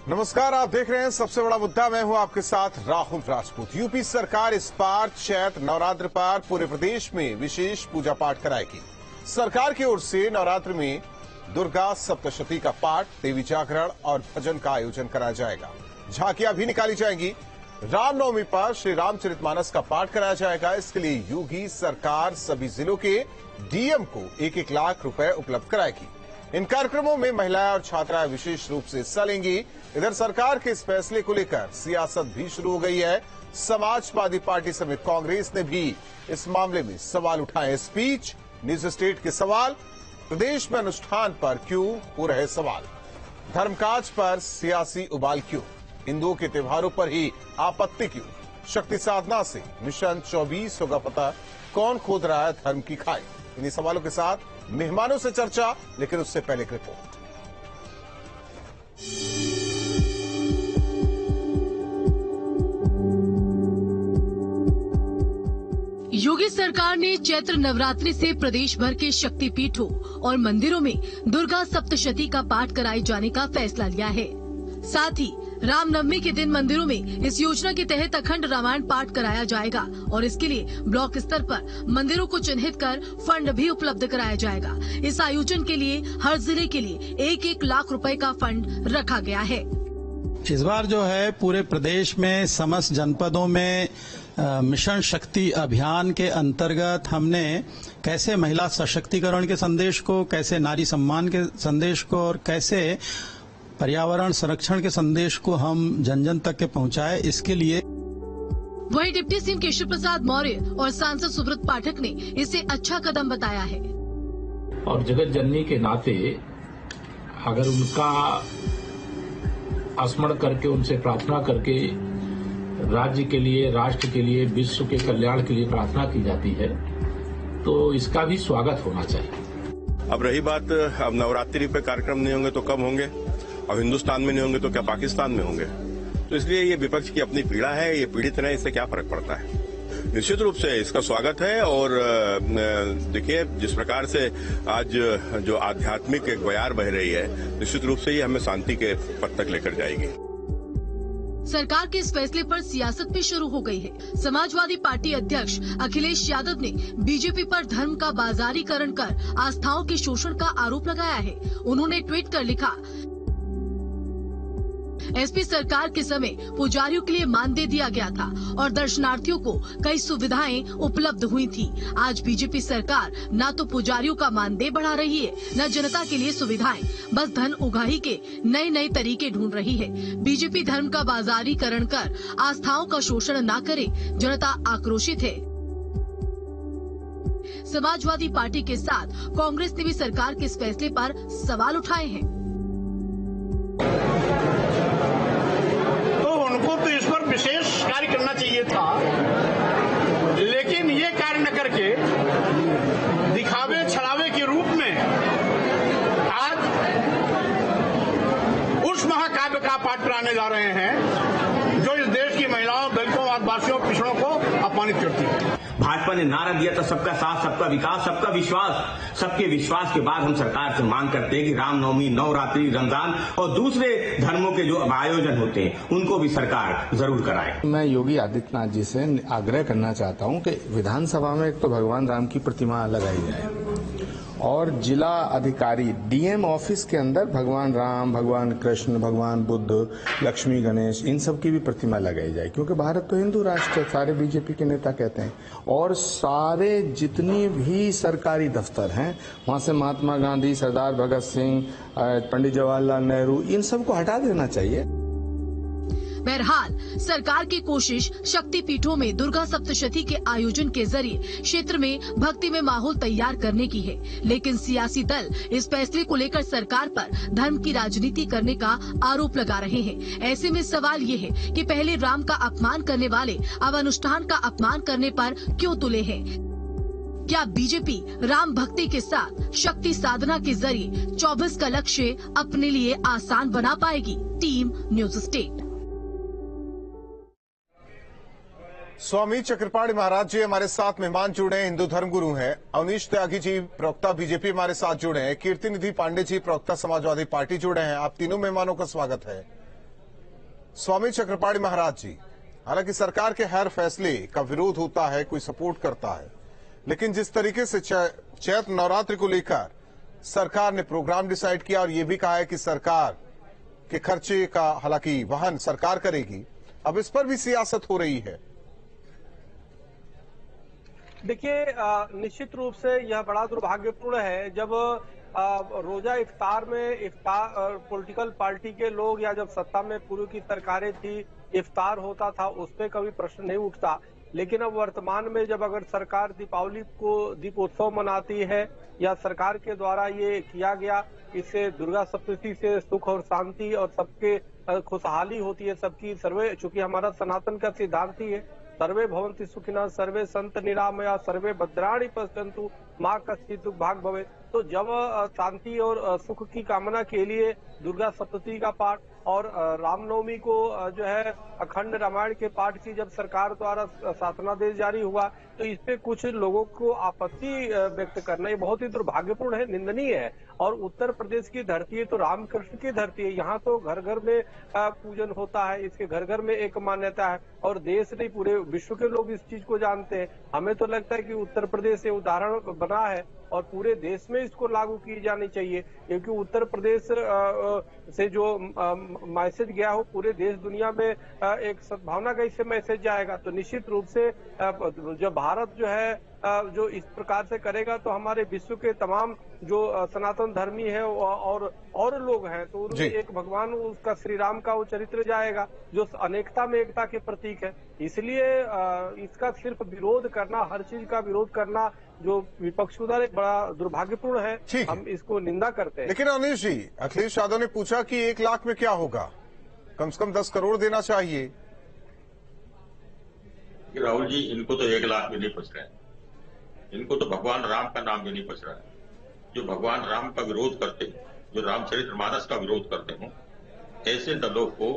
नमस्कार, आप देख रहे हैं सबसे बड़ा मुद्दा। मैं हूं आपके साथ राहुल राजपूत। यूपी सरकार इस बार चैत्र नवरात्र पर पूरे प्रदेश में विशेष पूजा पाठ कराएगी। सरकार की ओर से नवरात्र में दुर्गा सप्तशती का पाठ, देवी जागरण और भजन का आयोजन कराया जाएगा। झांकियां भी निकाली जाएंगी। रामनवमी पर श्री रामचरितमानस का पाठ कराया जाएगा। इसके लिए योगी सरकार सभी जिलों के डीएम को 1-1 लाख रुपए उपलब्ध कराएगी। इन कार्यक्रमों में महिलाएं और छात्राएं विशेष रूप से हिस्सा लेंगी। इधर सरकार के इस फैसले को लेकर सियासत भी शुरू हो गई है। समाजवादी पार्टी समेत कांग्रेस ने भी इस मामले में सवाल उठाए। स्पीच, न्यूज स्टेट के सवाल, प्रदेश में अनुष्ठान पर क्यों हो रहे सवाल, धर्मकाज पर सियासी उबाल क्यों, हिंदुओं के त्योहारों पर ही आपत्ति क्यों, शक्ति साधना से मिशन 24 होगा पता, कौन खोद रहा है धर्म की खाई। इन्हीं सवालों के साथ मेहमानों से चर्चा, लेकिन उससे पहले एक रिपोर्ट। योगी सरकार ने चैत्र नवरात्रि से प्रदेश भर के शक्तिपीठों और मंदिरों में दुर्गा सप्तशती का पाठ कराए जाने का फैसला लिया है। साथ ही रामनवमी के दिन मंदिरों में इस योजना के तहत अखंड रामायण पाठ कराया जाएगा और इसके लिए ब्लॉक स्तर पर मंदिरों को चिन्हित कर फंड भी उपलब्ध कराया जाएगा। इस आयोजन के लिए हर जिले के लिए 1-1 लाख रुपए का फंड रखा गया है। इस बार जो है पूरे प्रदेश में समस्त जनपदों में मिशन शक्ति अभियान के अंतर्गत हमने कैसे महिला सशक्तिकरण के संदेश को, कैसे नारी सम्मान के संदेश को और कैसे पर्यावरण संरक्षण के संदेश को हम जन जन तक के पहुंचाए, इसके लिए। वहीं डिप्टी सीएम केशव प्रसाद मौर्य और सांसद सुब्रत पाठक ने इसे अच्छा कदम बताया है। और जगत जननी के नाते अगर उनका स्मरण करके, उनसे प्रार्थना करके राज्य के लिए, राष्ट्र के लिए, विश्व के कल्याण के लिए प्रार्थना की जाती है, तो इसका भी स्वागत होना चाहिए। अब रही बात, अब नवरात्रि पे कार्यक्रम नहीं होंगे तो कब होंगे, अब हिंदुस्तान में नहीं होंगे तो क्या पाकिस्तान में होंगे। तो इसलिए ये विपक्ष की अपनी पीड़ा है, ये पीड़ित रहे, इससे क्या फर्क पड़ता है। निश्चित रूप से इसका स्वागत है। और देखिए, जिस प्रकार से आज जो आध्यात्मिक एक बयार बह रही है, निश्चित रूप से ये हमें शांति के पथ तक लेकर जाएगी। सरकार के इस फैसले पर सियासत भी शुरू हो गई है। समाजवादी पार्टी अध्यक्ष अखिलेश यादव ने बीजेपी पर धर्म का बाजारीकरण कर आस्थाओं के शोषण का आरोप लगाया है। उन्होंने ट्वीट कर लिखा, एसपी सरकार के समय पुजारियों के लिए मानदेय दिया गया था और दर्शनार्थियों को कई सुविधाएं उपलब्ध हुई थी। आज बीजेपी सरकार न तो पुजारियों का मानदेय बढ़ा रही है, न जनता के लिए सुविधाएं, बस धन उगाही के नए तरीके ढूंढ रही है। बीजेपी धर्म का बाजारीकरण कर आस्थाओं का शोषण न करे, जनता आक्रोशित है। समाजवादी पार्टी के साथ कांग्रेस ने भी सरकार के इस फैसले पर सवाल उठाए हैं। विशेष कार्य करना चाहिए था, लेकिन ये कार्य न करके दिखावे छलावे के रूप में आज उस महाकाव्य का पाठ कराने जा रहे हैं जो इस देश की महिलाओं, दलितों, आदिवासियों, पिछड़ों को अपमानित करती है। भाजपा ने नारा दिया था सबका साथ, सबका विकास, सबका विश्वास। सबके विश्वास के बाद हम सरकार से मांग करते हैं कि रामनवमी, नवरात्रि, रमजान और दूसरे धर्मों के जो आयोजन होते हैं उनको भी सरकार जरूर कराए। मैं योगी आदित्यनाथ जी से आग्रह करना चाहता हूं कि विधानसभा में एक तो भगवान राम की प्रतिमा लगाई जाए और जिला अधिकारी डीएम ऑफिस के अंदर भगवान राम, भगवान कृष्ण, भगवान बुद्ध, लक्ष्मी गणेश, इन सब की भी प्रतिमा लगाई जाए, क्योंकि भारत तो हिंदू राष्ट्र है, सारे बीजेपी के नेता कहते हैं। और सारे जितनी भी सरकारी दफ्तर हैं वहां से महात्मा गांधी, सरदार भगत सिंह, पंडित जवाहरलाल नेहरू, इन सबको हटा देना चाहिए। बहरहाल सरकार की कोशिश शक्तिपीठों में दुर्गा सप्तशती के आयोजन के जरिए क्षेत्र में भक्ति में माहौल तैयार करने की है, लेकिन सियासी दल इस फैसले को लेकर सरकार पर धर्म की राजनीति करने का आरोप लगा रहे हैं। ऐसे में सवाल ये है कि पहले राम का अपमान करने वाले अब अनुष्ठान का अपमान करने पर क्यों तुले हैं। क्या बीजेपी राम भक्ति के साथ शक्ति साधना के जरिए 24 का लक्ष्य अपने लिए आसान बना पाएगी? Team News State. Swami Chakrapani Maharaj ji हमारे साथ मेहमान जुड़े हैं, हिंदू धर्मगुरु हैं। अवनीश त्यागी जी प्रवक्ता बीजेपी हमारे साथ जुड़े हैं। कीर्ति निधि पांडे जी प्रवक्ता समाजवादी पार्टी जुड़े हैं। आप तीनों मेहमानों का स्वागत है। स्वामी चक्रपाणी महाराज जी, हालांकि सरकार के हर फैसले का विरोध होता है, कोई सपोर्ट करता है, लेकिन जिस तरीके से चैत्र नवरात्रि को लेकर सरकार ने प्रोग्राम डिसाइड किया और ये भी कहा है कि सरकार के खर्चे का हालांकि वहन सरकार करेगी, अब इस पर भी सियासत हो रही है। देखिए, निश्चित रूप से यह बड़ा दुर्भाग्यपूर्ण है जब रोजा इफ्तार में पॉलिटिकल पार्टी के लोग या जब सत्ता में पूर्व की सरकारें थी, इफ्तार होता था, उस पर कभी प्रश्न नहीं उठता। लेकिन अब वर्तमान में जब अगर सरकार दीपावली को दीपोत्सव मनाती है या सरकार के द्वारा ये किया गया, इससे दुर्गा सप्तशी से सुख और शांति और सबके खुशहाली होती है, सबकी सर्वे, चूंकि हमारा सनातन का सिद्धांत ही है सर्वे भवन्ति सुखिनः सर्वे संत निरामया सर्वे भद्राणि पश्यन्तु मां कश्चित् दुःख भाग भवे। तो जब शांति और सुख की कामना के लिए दुर्गा सप्तशी का पाठ और रामनवमी को जो है अखंड रामायण के पाठ की जब सरकार द्वारा शासनादेश जारी हुआ, तो इस पे कुछ लोगों को आपत्ति व्यक्त करना ये बहुत ही दुर्भाग्यपूर्ण है, निंदनीय है। और उत्तर प्रदेश की धरती है तो रामकृष्ण की धरती है, यहाँ तो घर घर में पूजन होता है, इसके घर घर में एक मान्यता है और देश नहीं पूरे विश्व के लोग इस चीज को जानते हैं। हमें तो लगता है कि उत्तर प्रदेश से उदाहरण बना है और पूरे देश में इसको लागू की जानी चाहिए, क्योंकि उत्तर प्रदेश से जो मैसेज गया हो पूरे देश दुनिया में एक सद्भावना का इससे मैसेज जाएगा। तो निश्चित रूप से जब भारत जो है जो इस प्रकार से करेगा तो हमारे विश्व के तमाम जो सनातन धर्मी है और लोग हैं तो उनमें एक भगवान उसका श्री राम का वो चरित्र जाएगा जो अनेकता में एकता के प्रतीक है। इसलिए इसका सिर्फ विरोध करना, हर चीज का विरोध करना जो विपक्ष उधर एक बड़ा दुर्भाग्यपूर्ण है, हम इसको निंदा करते हैं। लेकिन अनिश जी, अखिलेश यादव ने पूछा कि 1 लाख में क्या होगा, कम से कम 10 करोड़ देना चाहिए। राहुल जी, इनको तो 1 लाख भी नहीं पहुंच रहे हैं, इनको तो भगवान राम का नाम भी नहीं पहुंच रहा है। जो भगवान राम का विरोध करते हैं, जो रामचरितमानस का विरोध करते हो, ऐसे दलों को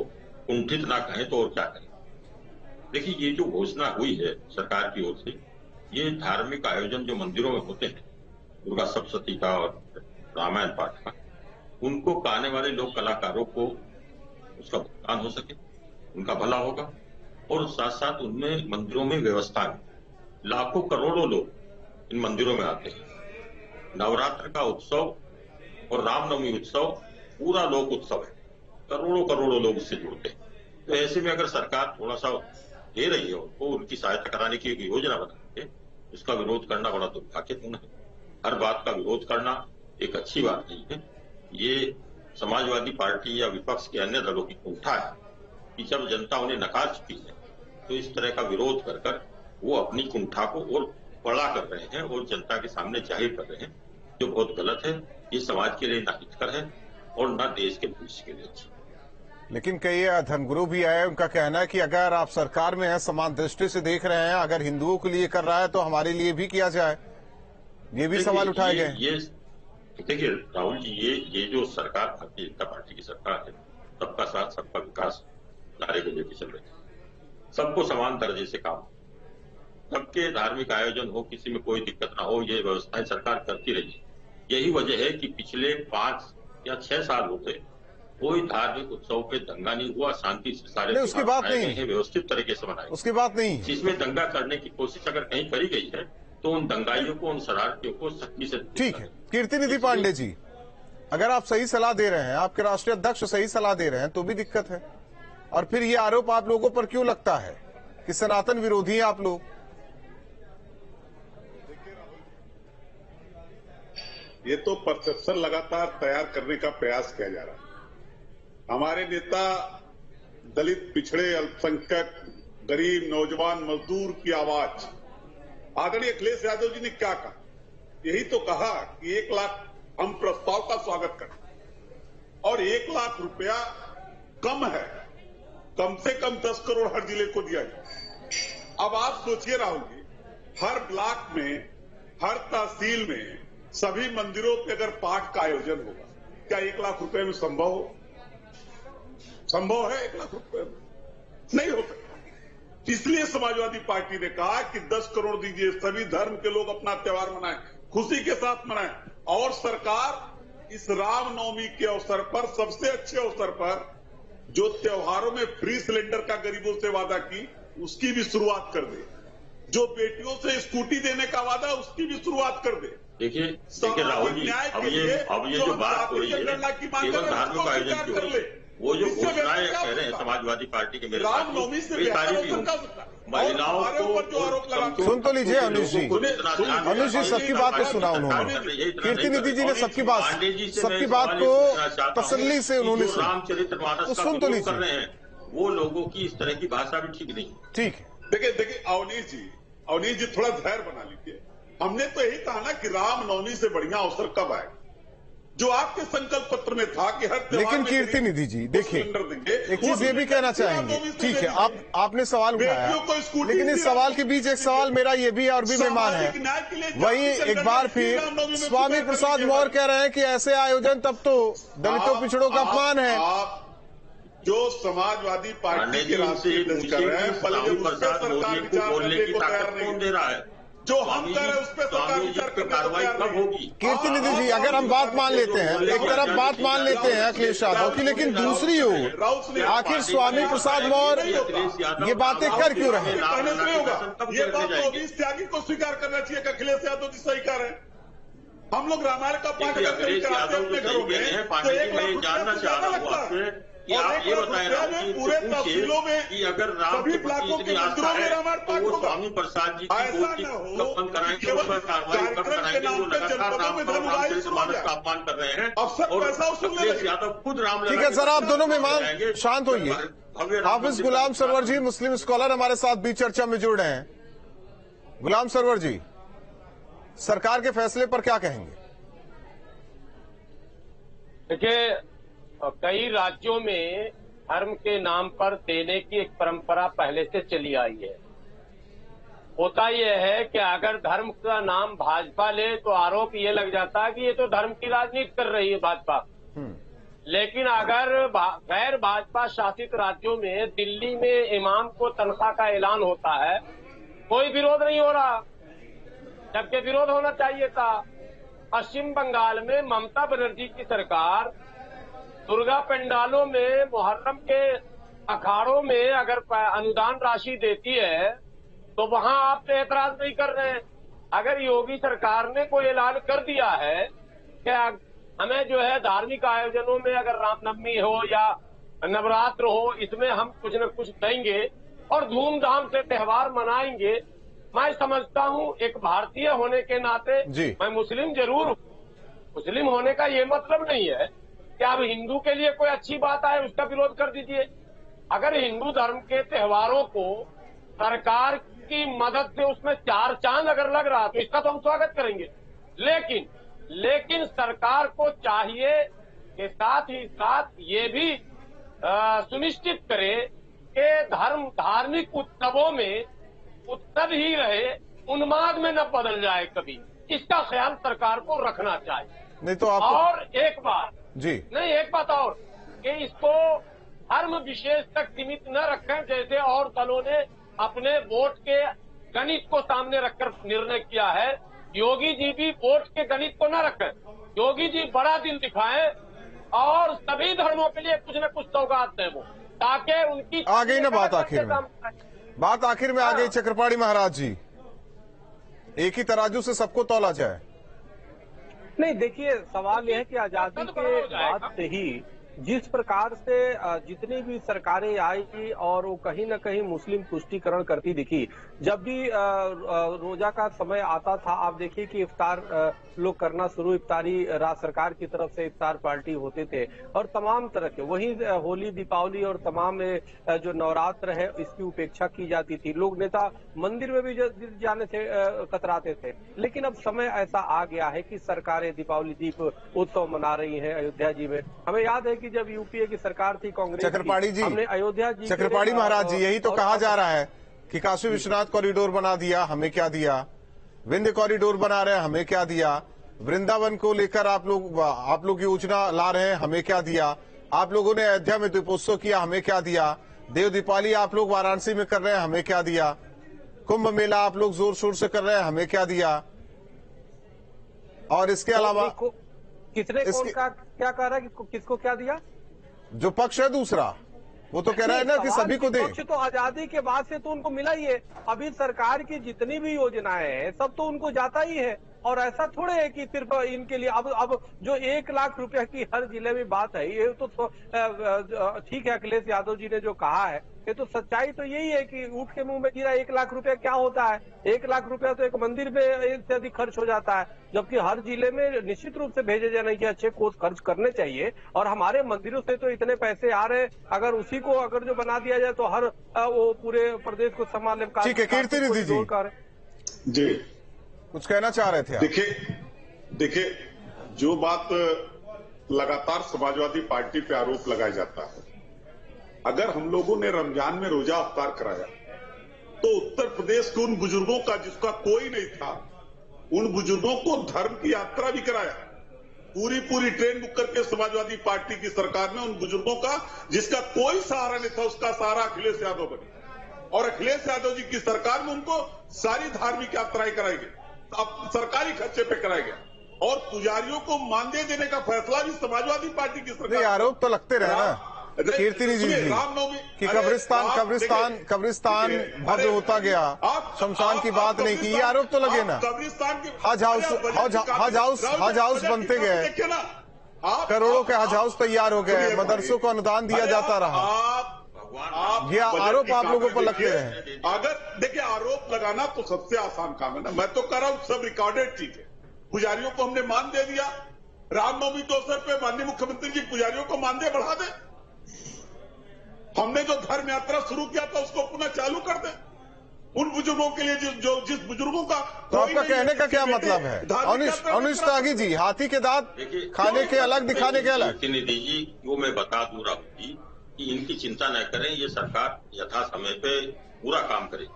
कुंठित ना कहें तो और क्या करें। देखिए, ये जो घोषणा हुई है सरकार की ओर से, ये धार्मिक आयोजन जो मंदिरों में होते हैं, दुर्गा सप्तशी का और रामायण पाठ का, उनको गाने वाले लोग कलाकारों को उसका भुगतान हो सके, उनका भला होगा। और साथ साथ उनमें मंदिरों में व्यवस्था है, लाखों करोड़ों लोग इन मंदिरों में आते हैं। नवरात्र का उत्सव और रामनवमी उत्सव पूरा लोक उत्सव है, करोड़ों करोड़ों लोग इससे जुड़ते हैं। तो ऐसे में अगर सरकार थोड़ा सा दे रही है उनको, उनकी सहायता कराने की एक योजना बना है, उसका विरोध करना बड़ा दुर्भाग्यपूर्ण है। हर बात का विरोध करना एक अच्छी बात नहीं है। ये समाजवादी पार्टी या विपक्ष के अन्य दलों की कुंठा है कि जब जनता उन्हें नकार चुकी है तो इस तरह का विरोध कर कर वो अपनी कुंठा को और बड़ा कर रहे हैं और जनता के सामने जाहिर कर रहे हैं, जो बहुत गलत है। ये समाज के लिए ना हितकर है और ना देश के भविष्य के लिए। लेकिन कई धर्मगुरु भी आए, उनका कहना है कि अगर आप सरकार में हैं, समान दृष्टि से देख रहे हैं, अगर हिंदुओं के लिए कर रहा है तो हमारे लिए भी किया जाए, ये भी सवाल उठाए गए। ये देखिए राहुल जी, ये जो सरकार भारतीय जनता पार्टी की सरकार है, सबका साथ सबका विकास नारे को लेकर चल रही है, सबको समान दर्जे से काम, सबके धार्मिक आयोजन हो, किसी में कोई दिक्कत ना हो, ये व्यवस्थाएं सरकार करती रही है। यही वजह है कि पिछले 5 या 6 साल हो गए कोई धार्मिक उत्सव पे दंगा नहीं हुआ, शांति से सारे उसकी बात नहीं है, व्यवस्थित तरीके से मनाए। उसकी बात नहीं, जिसमें दंगा करने की कोशिश अगर कहीं करी गई है तो उन दंगाइयों को, उन शरारतियों को सख्ती से। ठीक है कीर्तिनिधि पांडे जी, अगर आप सही सलाह दे रहे हैं, आपके राष्ट्रीय अध्यक्ष सही सलाह दे रहे हैं तो भी दिक्कत है, और फिर ये आरोप आप लोगों पर क्यों लगता है कि सनातन विरोधी हैं आप लोग? ये तो परसेप्शन लगातार तैयार करने का प्रयास किया जा रहा है। हमारे नेता दलित, पिछड़े, अल्पसंख्यक, गरीब, नौजवान, मजदूर की आवाज आदरणीय अखिलेश यादव जी ने क्या कहा? यही तो कहा कि 1 लाख हम प्रस्ताव का स्वागत करें और 1 लाख रुपया कम है, कम से कम 10 करोड़ हर जिले को दिया जाए। अब आप सोचिए राहुल जी, हर ब्लॉक में, हर तहसील में, सभी मंदिरों पे अगर पाठ का आयोजन होगा, क्या 1 लाख रुपए में संभव हो? संभव है 1 लाख रुपए में? नहीं हो सकता। इसलिए समाजवादी पार्टी ने कहा कि 10 करोड़ दीजिए, सभी धर्म के लोग अपना त्योहार मनाएं, खुशी के साथ मनाएं। और सरकार इस रामनवमी के अवसर पर, सबसे अच्छे अवसर पर जो त्योहारों में फ्री सिलेंडर का गरीबों से वादा की उसकी भी शुरुआत कर दे, जो बेटियों से स्कूटी देने का वादा उसकी भी शुरुआत कर दे। देखिए राहुल जी, अब ये जो बात हो रही है केवल धार्मिक आयोजन की हो रही है, वो जो घोषणाएं कह रहे हैं समाजवादी पार्टी के मेरे रामनवमी से महिलाओं को सुन तो लीजिए अनिश जी सबकी बात को सुना उन्होंने, कीर्ति निधि जी ने सबकी बात को तसल्ली से उन्होंने रामचरितमानस का सुन तो विरोध कर रहे हैं। वो लोगों की इस तरह की भाषा भी ठीक नहीं। ठीक है, देखिए अवनीश जी थोड़ा धैर्य बना लीजिए। हमने तो यही कहा ना कि रामनवमी से बढ़िया अवसर कब आएगा, जो आपके संकल्प पत्र में था कि हर लेकिन कीर्ति निधि जी देखिए एक चीज ये भी कहना चाहेंगे, ठीक है आपने सवाल उठाया, लेकिन इस सवाल के बीच एक सवाल मेरा ये भी और भी मेहमान है, वही एक बार फिर स्वामी प्रसाद मौर्य कह रहे हैं कि ऐसे आयोजन तब तो दलितों पिछड़ों का अपमान है। जो समाजवादी पार्टी के रास्ते कर रहे हैं, बोलने की ताकत कौन दे रहा है? जो हम कह रहे हैं उस पर कार्रवाई कब होगी? कीर्ति निधि जी अगर हम बात मान लेते हैं, एक तरफ बात मान लेते हैं अखिलेश यादव की, लेकिन दूसरी ओर आखिर स्वामी प्रसाद मौर्य ये बातें कर क्यों रहे हैं? ये बात तो अभी त्यागी को स्वीकार करना चाहिए कि अखिलेश यादव जी सही कर रहे हैं। हम लोग रामायण का पाठ करते हैं अपने घरों में, तो 1 लाख जानना चाह रहा हूँ आपसे कि आप ये बताएं पूरे तहसीलों में कि अगर राम सभी ब्लॉकों के मंदिरों में रामायण पाठ वो होगा। स्वामी प्रसाद जी ऐसा न हो कब कराएंगे, उस पर कार्रवाई कब कराएंगे? वो लगातार रामचरितमानस का अपमान कर रहे हैं और अखिलेश यादव खुद राम। ठीक है सर, आप दोनों मेहमान शांत होइए। हाफिज गुलाम सरवर जी मुस्लिम स्कॉलर हमारे साथ भी चर्चा में जुड़ रहे हैं। गुलाम सरवर जी, सरकार के फैसले पर क्या कहेंगे? देखिए कई राज्यों में धर्म के नाम पर देने की एक परंपरा पहले से चली आई है। होता यह है कि अगर धर्म का नाम भाजपा ले तो आरोप ये लग जाता है कि ये तो धर्म की राजनीति कर रही है भाजपा। लेकिन अगर गैर भाजपा शासित राज्यों में दिल्ली में इमाम को तनख्वाह का ऐलान होता है, कोई विरोध नहीं हो रहा, जबकि विरोध होना चाहिए था। पश्चिम बंगाल में ममता बनर्जी की सरकार दुर्गा पंडालों में, मुहर्रम के अखाड़ों में अगर अनुदान राशि देती है तो वहां आप एतराज नहीं कर रहे हैं। अगर योगी सरकार ने कोई ऐलान कर दिया है कि हमें जो है धार्मिक आयोजनों में अगर रामनवमी हो या नवरात्र हो, इसमें हम कुछ न कुछ देंगे और धूमधाम से त्योहार मनाएंगे। मैं समझता हूं एक भारतीय होने के नाते मैं मुस्लिम जरूर हूं। मुस्लिम होने का ये मतलब नहीं है कि अब हिंदू के लिए कोई अच्छी बात आए उसका विरोध कर दीजिए। अगर हिंदू धर्म के त्योहारों को सरकार की मदद से उसमें 4 चांद अगर लग रहा तो इसका तो हम स्वागत करेंगे। लेकिन सरकार को चाहिए कि साथ ही साथ ये भी सुनिश्चित करे कि धार्मिक उत्सवों में उत्सव ही रहे, उन्माद में न बदल जाए कभी। इसका ख्याल सरकार को रखना चाहिए। नहीं तो आप और एक बात एक बात और कि इसको धर्म विशेष तक सीमित न रखें, जैसे और दलों ने अपने वोट के गणित को सामने रखकर निर्णय किया है। योगी जी भी वोट के गणित को न रखें, योगी जी बड़ा दिल दिखाएं और सभी धर्मों के लिए कुछ न कुछ सौगात दें वो, ताकि उनकी आ गई ना बात आखिर में आ गई। चक्रपाणी महाराज जी, एक ही तराजू से सबको तौला जाए? नहीं, देखिए सवाल यह है कि आजादी के बाद से ही जिस प्रकार से जितनी भी सरकारें आई और वो कहीं न कहीं मुस्लिम तुष्टीकरण करती दिखी। जब भी रोजा का समय आता था, आप देखिए कि इफ्तार लोग करना शुरू, इफ्तारी राज्य सरकार की तरफ से इफ्तार पार्टी होते थे और तमाम तरह के, वही होली दीपावली और तमाम जो नवरात्र है इसकी उपेक्षा की जाती थी। लोग नेता मंदिर में भी जाने से कतराते थे। लेकिन अब समय ऐसा आ गया है कि सरकारें दीपावली दीप उत्सव मना रही है अयोध्या जी में। हमें याद है कि जब यूपीए की सरकार थी कांग्रेस चक्रपाणी जी, हमने अयोध्या जी, चक्रपाणी महाराज जी, यही तो कहा जा रहा है कि काशी विश्वनाथ कॉरिडोर बना दिया, हमें क्या दिया? विंध्य कॉरिडोर बना रहे हैं, हमें क्या दिया? वृंदावन को लेकर आप लोग योजना ला रहे हैं, हमें क्या दिया? आप लोगों ने अयोध्या में दीपोत्सव किया, हमें क्या दिया? देव दीपावली आप लोग वाराणसी में कर रहे हैं, हमें क्या दिया? कुंभ मेला आप लोग जोर शोर से कर रहे हैं, हमें क्या दिया? और इसके अलावा किसने क्या कह रहा है कि किसको क्या दिया? जो पक्ष है दूसरा, वो तो कह रहा है ना कि सभी को दे। विपक्ष तो आजादी के बाद से तो उनको मिला ही है। अभी सरकार की जितनी भी योजनाएं हैं सब तो उनको जाता ही है। और ऐसा थोड़े है कि सिर्फ इनके लिए अब जो 1 लाख रुपया की हर जिले में बात है, ये तो ठीक है, अखिलेश यादव जी ने जो कहा है, ये तो सच्चाई तो यही है कि ऊँट के मुंह में गिरा 1 लाख रुपया क्या होता है। 1 लाख रुपया तो एक मंदिर में से अधिक खर्च हो जाता है, जबकि हर जिले में निश्चित रूप से भेजे जाने के अच्छे कोष खर्च करने चाहिए। और हमारे मंदिरों से तो इतने पैसे आ रहे हैं, अगर उसी को अगर जो बना दिया जाए तो हर वो पूरे प्रदेश को संभालने में। ठीक है, कीर्ति रिद्धि जी कुछ कहना चाह रहे थे आप? देखिए जो बात लगातार समाजवादी पार्टी पे आरोप लगाया जाता है, अगर हम लोगों ने रमजान में रोजा अफ्तार कराया तो उत्तर प्रदेश के उन बुजुर्गों का जिसका कोई नहीं था, उन बुजुर्गों को धर्म की यात्रा भी कराया। पूरी ट्रेन बुक करके समाजवादी पार्टी की सरकार ने उन बुजुर्गों का जिसका कोई सहारा नहीं था, उसका सहारा अखिलेश यादव बने। और अखिलेश यादव जी की सरकार में उनको सारी धार्मिक यात्राएं कराई गई, अब सरकारी खर्चे पे कराया गया। और पुजारियों को मानदेय देने का फैसला भी समाजवादी पार्टी की सरकार। आरोप तो लगते रहे ना कीर्ति जी कि कब्रिस्तान भव्य होता गया, शमशान की बात नहीं की, ये आरोप तो लगे ना। हज हाउस बनते गए, करोड़ों के हज हाउस तैयार हो गए, मदरसों को अनुदान दिया जाता रहा। ये आरोप आप लोगों पर लगते रहे। अगर देखिए आरोप लगाना तो सबसे आसान काम है ना, मैं तो कर रहा हूं सब रिकॉर्डेड चीज है। पुजारियों को हमने मान दे दिया, रामनवमी के अवसर पे माननीय मुख्यमंत्री जी पुजारियों को मानदेय बढ़ा दे। हमने जो धर्म यात्रा शुरू किया था उसको पुनः चालू कर दे। उन बुजुर्गों के लिए जिस बुजुर्गों का तो आपका कहने का क्या मतलब है? अनिश त्यागी जी, हाथी के दांत खाने के अलग, दिखाने के अलग। प्रतिनिधि जी वो मैं बता दूं राहुल जी कि इनकी चिंता न करें, ये सरकार यथा समय पे पूरा काम करेगी,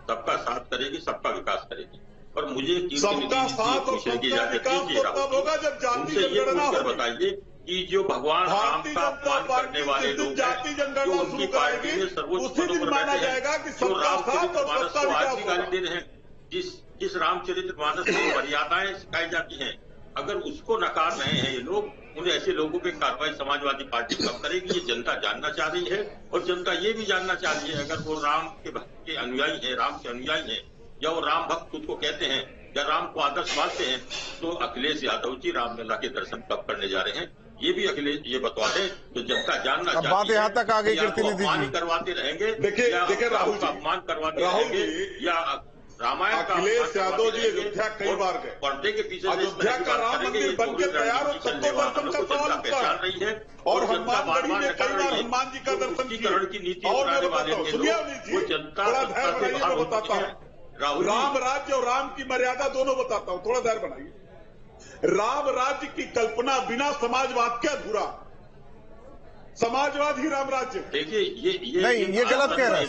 सबका साथ करेगी, सबका विकास करेगी। और मुझे सबका साथ और सबका विकास तब होगा जब जाति जनगणना होगी। बताइए कि जो भगवान राम का अपमान करने वाले लोग जाति जनगणना शुरू कराएगी, उसी दिन माना जाएगा कि सबका साथ और सबका विकास गाली दे रहे हैं। जिस रामचरित्र मानस में मर्यादाएं सिखाई जाती हैं, अगर उसको नकार रहे हैं ये लोग, उन्हें ऐसे लोगों पे कार्रवाई समाजवादी पार्टी कब करेगी, ये जनता जानना चाह रही है। और जनता ये भी जानना चाह रही है, अगर वो राम के भक्त के अनुयायी है, राम के अनुयायी है, या वो राम भक्त खुद को कहते हैं या राम को आदर्श मानते हैं, तो अखिलेश यादव जी रामलला के दर्शन कब करने जा रहे हैं, ये भी अखिलेश ये बतवा दें तो जनता जानना चाहती है। बात यहाँ तक आ गई अपमान करवाते रहेंगे, देखिए राहुल जी, अपमान करवाते रहेंगे या रामायण का अखिलेश यादव जी अयोध्या कई बार गए, पर्दे के पीछे अयोध्या का राम मंदिर बन के तैयार हो, सबको दर्शन का सवाल उठा रही है। और हनुमानगढ़ी में कई बार हनुमान जी का दर्शन किया। और मैं बताता हूँ, सुनिए जी, थोड़ा धैर्य बनाइए, मैं बताता हूँ। राम राज्य और राम की मर्यादा दोनों बताता हूँ, थोड़ा धैर्य बनाइए। राम राज्य की कल्पना बिना समाजवाद के अधूरा, समाजवाद ही राम राज्य। देखिए ये गलत कह रहे हैं।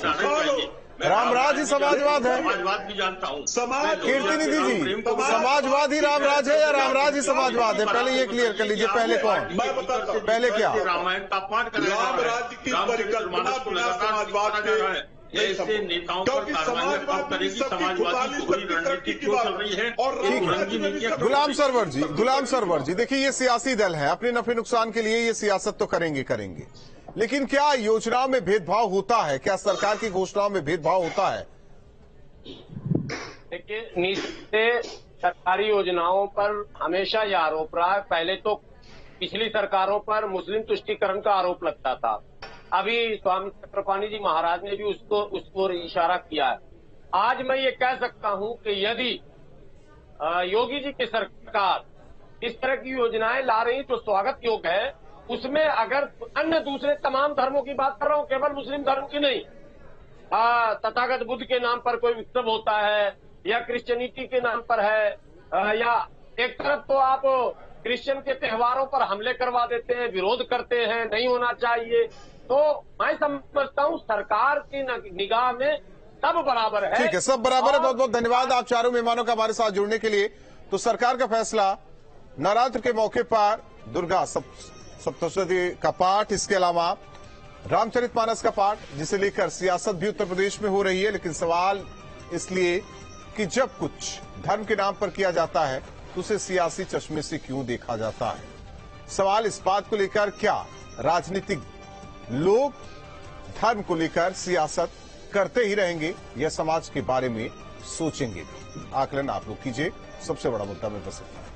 रामराज ही समाजवाद है। समाजवाद भी जानता हूँ। कीर्ति निधि जी, समाजवाद ही रामराज है या रामराज ही समाजवाद है? पहले ये क्लियर कर लीजिए, पहले कौन? मैं बताता हूँ पहले क्या रामायण का अपमान कर राम राज्य की परिकल्पना बिना समाजवाद के ऐसे नेताओं पर कार्रवाई कब करेगी? समाजवादी की पूरी रणनीति क्यों चल रही है? और गुलाम सरवर जी, देखिए ये सियासी दल है, अपने नफे नुकसान के लिए ये सियासत तो करेंगे, लेकिन क्या योजनाओं में भेदभाव होता है? क्या सरकार की घोषणाओं में भेदभाव होता है? देखिए, नीचे सरकारी योजनाओं पर हमेशा यह आरोप रहा है। पहले तो पिछली सरकारों पर मुस्लिम तुष्टीकरण का आरोप लगता था, अभी स्वामी चक्रपाणी जी महाराज ने भी उसको इशारा किया है। आज मैं ये कह सकता हूं कि यदि योगी जी की सरकार इस तरह की योजनाएं ला रही तो स्वागत योग्य है। उसमें अगर अन्य दूसरे तमाम धर्मों की बात कर रहा हूं, केवल मुस्लिम धर्म की नहीं, तथागत बुद्ध के नाम पर कोई उत्सव होता है या क्रिश्चियनिटी के नाम पर है, या एक तरफ तो आप क्रिश्चियन के त्योहारों पर हमले करवा देते हैं, विरोध करते हैं, नहीं होना चाहिए। तो मैं समझता हूं सरकार की निगाह में सब बराबर है। ठीक है, सब बराबर है। बहुत बहुत धन्यवाद आप चारों मेहमानों का हमारे साथ जुड़ने के लिए। तो सरकार का फैसला, नवरात्र के मौके पर दुर्गा सप्तशती का पाठ, इसके अलावा रामचरितमानस का पाठ, जिसे लेकर सियासत भी उत्तर प्रदेश में हो रही है। लेकिन सवाल इसलिए कि जब कुछ धर्म के नाम पर किया जाता है तो उसे सियासी चश्मे से क्यों देखा जाता है? सवाल इस बात को लेकर क्या राजनीतिक लोग धर्म को लेकर सियासत करते ही रहेंगे या समाज के बारे में सोचेंगे भी? आकलन आप लोग कीजिए। सबसे बड़ा मुद्दा में बस इतना।